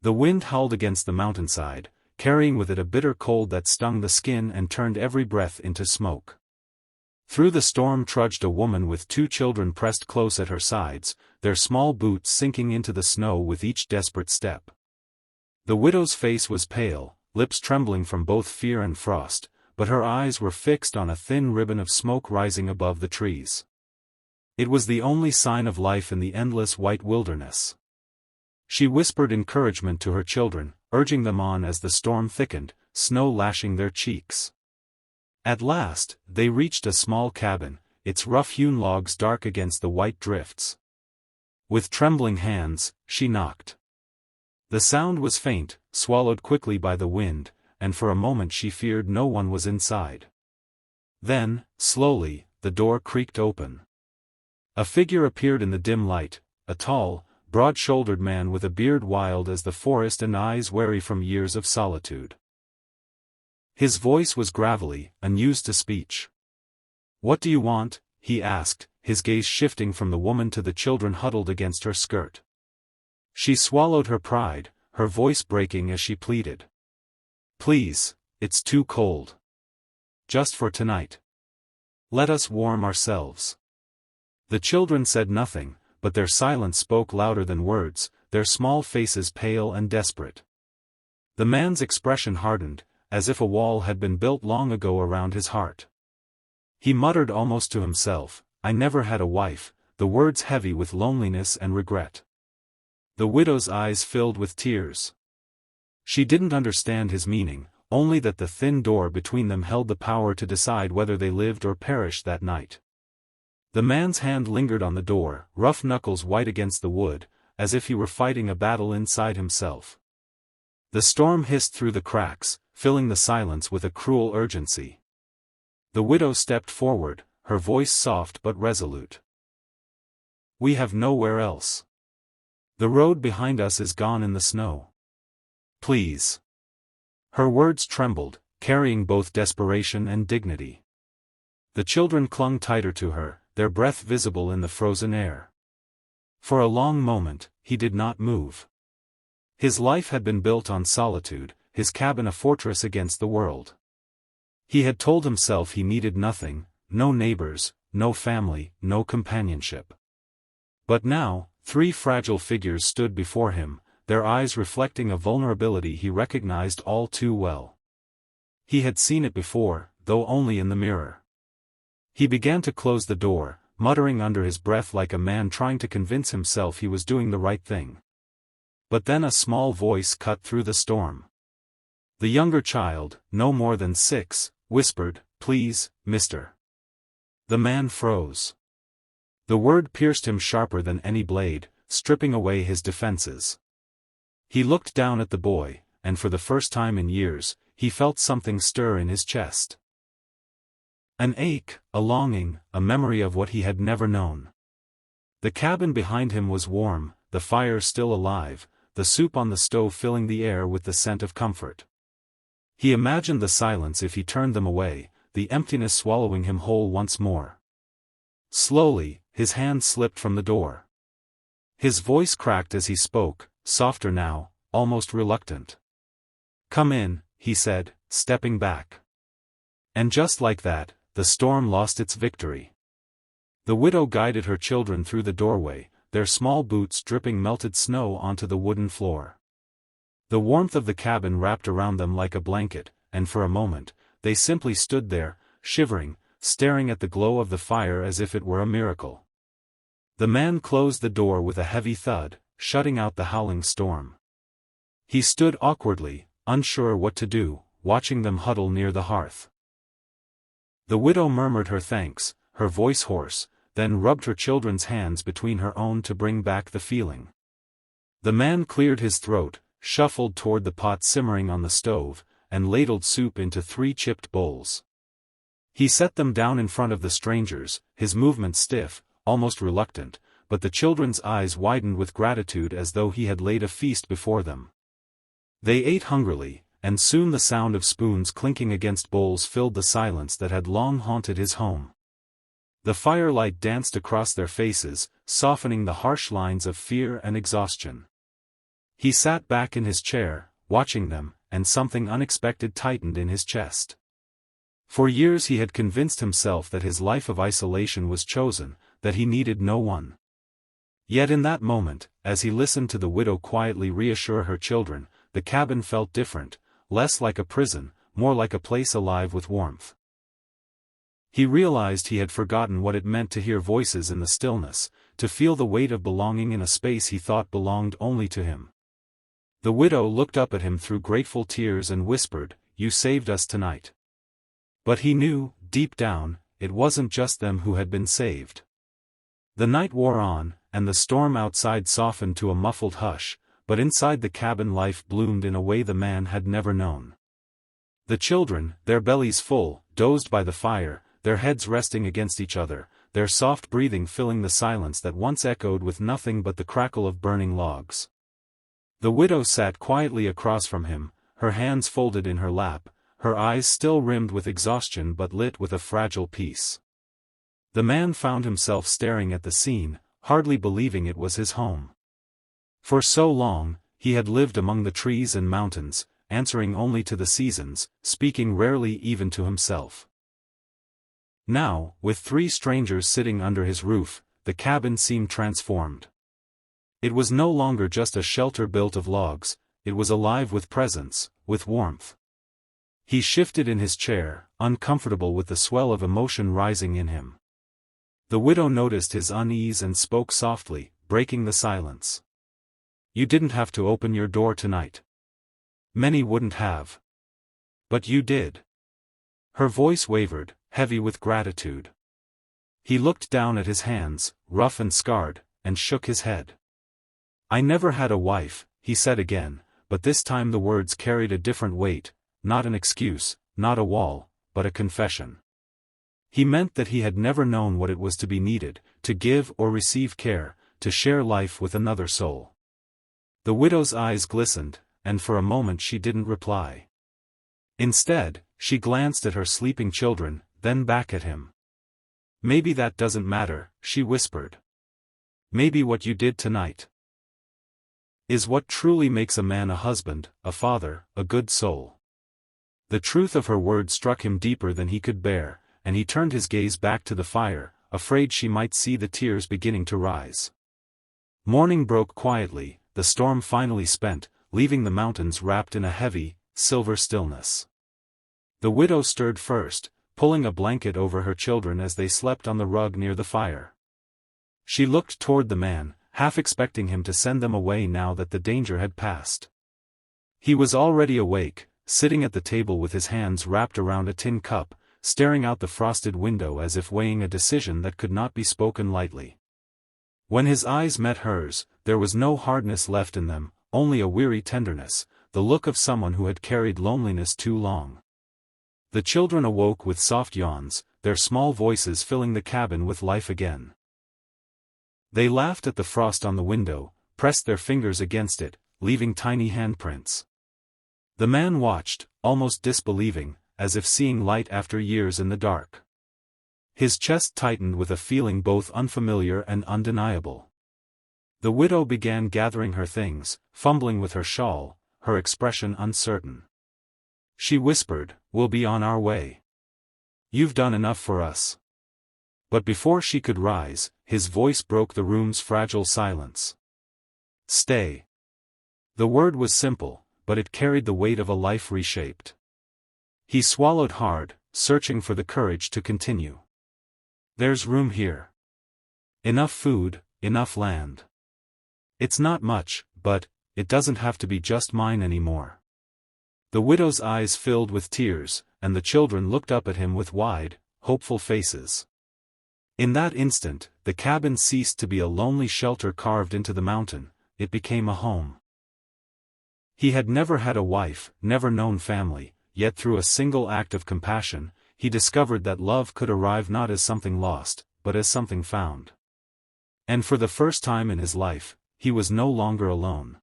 The wind howled against the mountainside, carrying with it a bitter cold that stung the skin and turned every breath into smoke. Through the storm trudged a woman with 2 children pressed close at her sides, their small boots sinking into the snow with each desperate step. The widow's face was pale, lips trembling from both fear and frost, but her eyes were fixed on a thin ribbon of smoke rising above the trees. It was the only sign of life in the endless white wilderness. She whispered encouragement to her children, urging them on as the storm thickened, snow lashing their cheeks. At last, they reached a small cabin, its rough-hewn logs dark against the white drifts. With trembling hands, she knocked. The sound was faint, swallowed quickly by the wind, and for a moment she feared no one was inside. Then, slowly, the door creaked open. A figure appeared in the dim light, a tall, broad-shouldered man with a beard wild as the forest and eyes wary from years of solitude. His voice was gravelly, unused to speech. "What do you want?" he asked, his gaze shifting from the woman to the children huddled against her skirt. She swallowed her pride, her voice breaking as she pleaded. "Please, it's too cold. Just for tonight. Let us warm ourselves." The children said nothing, but their silence spoke louder than words, their small faces pale and desperate. The man's expression hardened, as if a wall had been built long ago around his heart. He muttered almost to himself, "I never had a wife," the words heavy with loneliness and regret. The widow's eyes filled with tears. She didn't understand his meaning, only that the thin door between them held the power to decide whether they lived or perished that night. The man's hand lingered on the door, rough knuckles white against the wood, as if he were fighting a battle inside himself. The storm hissed through the cracks, filling the silence with a cruel urgency. The widow stepped forward, her voice soft but resolute. "We have nowhere else. The road behind us is gone in the snow. Please." Her words trembled, carrying both desperation and dignity. The children clung tighter to her, their breath visible in the frozen air. For a long moment, he did not move. His life had been built on solitude, his cabin a fortress against the world. He had told himself he needed nothing, no neighbors, no family, no companionship. But now, 3 fragile figures stood before him, their eyes reflecting a vulnerability he recognized all too well. He had seen it before, though only in the mirror. He began to close the door, muttering under his breath like a man trying to convince himself he was doing the right thing. But then a small voice cut through the storm. The younger child, no more than 6, whispered, "Please, mister." The man froze. The word pierced him sharper than any blade, stripping away his defenses. He looked down at the boy, and for the first time in years, he felt something stir in his chest. An ache, a longing, a memory of what he had never known. The cabin behind him was warm, the fire still alive, the soup on the stove filling the air with the scent of comfort. He imagined the silence if he turned them away, the emptiness swallowing him whole once more. Slowly, his hand slipped from the door. His voice cracked as he spoke, softer now, almost reluctant. "Come in," he said, stepping back. And just like that, the storm lost its victory. The widow guided her children through the doorway, their small boots dripping melted snow onto the wooden floor. The warmth of the cabin wrapped around them like a blanket, and for a moment, they simply stood there, shivering, staring at the glow of the fire as if it were a miracle. The man closed the door with a heavy thud, shutting out the howling storm. He stood awkwardly, unsure what to do, watching them huddle near the hearth. The widow murmured her thanks, her voice hoarse, then rubbed her children's hands between her own to bring back the feeling. The man cleared his throat, shuffled toward the pot simmering on the stove, and ladled soup into 3 chipped bowls. He set them down in front of the strangers, his movements stiff, almost reluctant, but the children's eyes widened with gratitude as though he had laid a feast before them. They ate hungrily, and soon the sound of spoons clinking against bowls filled the silence that had long haunted his home. The firelight danced across their faces, softening the harsh lines of fear and exhaustion. He sat back in his chair, watching them, and something unexpected tightened in his chest. For years he had convinced himself that his life of isolation was chosen, that he needed no one. Yet in that moment, as he listened to the widow quietly reassure her children, the cabin felt different, less like a prison, more like a place alive with warmth. He realized he had forgotten what it meant to hear voices in the stillness, to feel the weight of belonging in a space he thought belonged only to him. The widow looked up at him through grateful tears and whispered, "You saved us tonight." But he knew, deep down, it wasn't just them who had been saved. The night wore on, and the storm outside softened to a muffled hush, but inside the cabin life bloomed in a way the man had never known. The children, their bellies full, dozed by the fire, their heads resting against each other, their soft breathing filling the silence that once echoed with nothing but the crackle of burning logs. The widow sat quietly across from him, her hands folded in her lap, her eyes still rimmed with exhaustion but lit with a fragile peace. The man found himself staring at the scene, hardly believing it was his home. For so long, he had lived among the trees and mountains, answering only to the seasons, speaking rarely even to himself. Now, with 3 strangers sitting under his roof, the cabin seemed transformed. It was no longer just a shelter built of logs, it was alive with presence, with warmth. He shifted in his chair, uncomfortable with the swell of emotion rising in him. The widow noticed his unease and spoke softly, breaking the silence. "You didn't have to open your door tonight. Many wouldn't have. But you did." Her voice wavered, heavy with gratitude. He looked down at his hands, rough and scarred, and shook his head. "I never had a wife," he said again, but this time the words carried a different weight, not an excuse, not a wall, but a confession. He meant that he had never known what it was to be needed, to give or receive care, to share life with another soul. The widow's eyes glistened, and for a moment she didn't reply. Instead, she glanced at her sleeping children, then back at him. "Maybe that doesn't matter," she whispered. "Maybe what you did tonight is what truly makes a man a husband, a father, a good soul." The truth of her words struck him deeper than he could bear, and he turned his gaze back to the fire, afraid she might see the tears beginning to rise. Morning broke quietly, the storm finally spent, leaving the mountains wrapped in a heavy, silver stillness. The widow stirred first, pulling a blanket over her children as they slept on the rug near the fire. She looked toward the man, half expecting him to send them away now that the danger had passed. He was already awake, sitting at the table with his hands wrapped around a tin cup, staring out the frosted window as if weighing a decision that could not be spoken lightly. When his eyes met hers, there was no hardness left in them, only a weary tenderness, the look of someone who had carried loneliness too long. The children awoke with soft yawns, their small voices filling the cabin with life again. They laughed at the frost on the window, pressed their fingers against it, leaving tiny handprints. The man watched, almost disbelieving, as if seeing light after years in the dark. His chest tightened with a feeling both unfamiliar and undeniable. The widow began gathering her things, fumbling with her shawl, her expression uncertain. She whispered, "We'll be on our way. You've done enough for us." But before she could rise, his voice broke the room's fragile silence. "Stay." The word was simple, but it carried the weight of a life reshaped. He swallowed hard, searching for the courage to continue. "There's room here. Enough food, enough land. It's not much, but it doesn't have to be just mine anymore." The widow's eyes filled with tears, and the children looked up at him with wide, hopeful faces. In that instant, the cabin ceased to be a lonely shelter carved into the mountain, it became a home. He had never had a wife, never known family, yet through a single act of compassion, he discovered that love could arrive not as something lost, but as something found. And for the first time in his life, he was no longer alone.